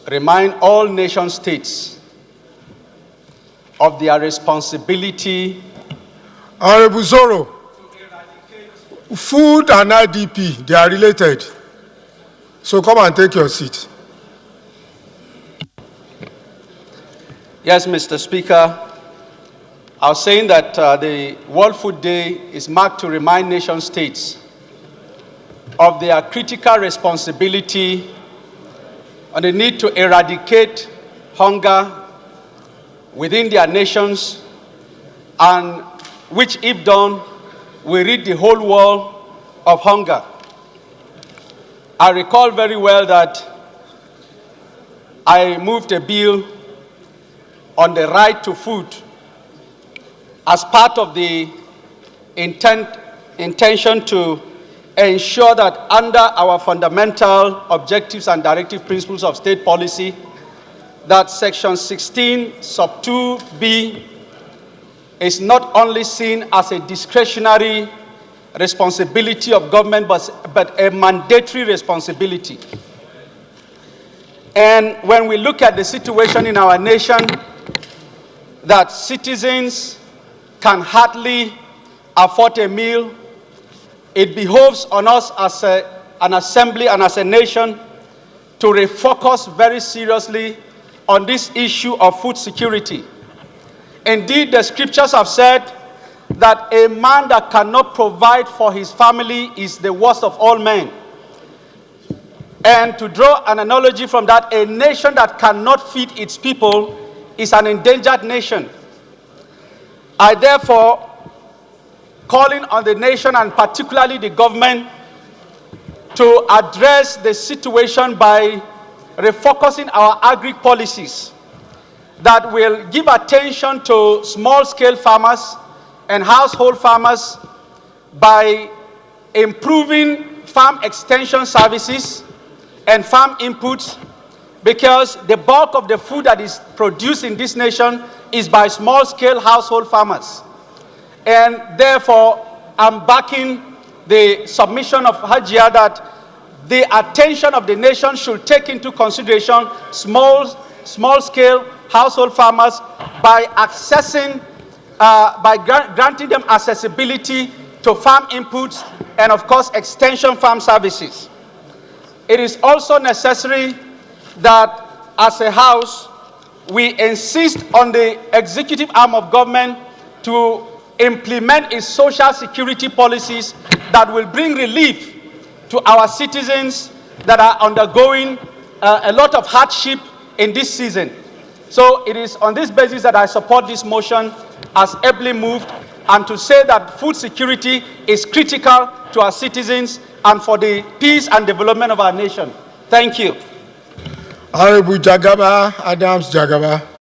remind all nation states of their responsibility. Honorable Zoro, food and IDP, they are related. So come and take your seat. Yes, Mr. Speaker. I was saying that the World Food Day is marked to remind nation states of their critical responsibility on the need to eradicate hunger within their nations, and which, if done, will rid the whole world of hunger. I recall very well that I moved a bill on the right to food as part of the intention to ensure that under our fundamental objectives and directive principles of state policy, that Section 16, Sub 2B is not only seen as a discretionary responsibility of government, but a mandatory responsibility. And when we look at the situation in our nation, that citizens can hardly afford a meal, it behoves on us as an assembly and as a nation to refocus very seriously on this issue of food security. Indeed, the scriptures have said that a man that cannot provide for his family is the worst of all men. And to draw an analogy from that, a nation that cannot feed its people is an endangered nation. I therefore calling on the nation and particularly the government to address the situation by refocusing our agri policies that will give attention to small-scale farmers and household farmers by improving farm extension services and farm inputs, because the bulk of the food that is produced in this nation is by small-scale household farmers. And therefore, I'm backing the submission of Hajia that the attention of the nation should take into consideration small-scale household farmers by accessing, granting them accessibility to farm inputs and, of course, extension farm services. It is also necessary that, as a House, we insist on the executive arm of government to implement its social security policies that will bring relief to our citizens that are undergoing a lot of hardship in this season. So it is on this basis that I support this motion as ably moved, and to say that food security is critical to our citizens and for the peace and development of our nation. Thank you. Honorable Jagaba, Adams Jagaba.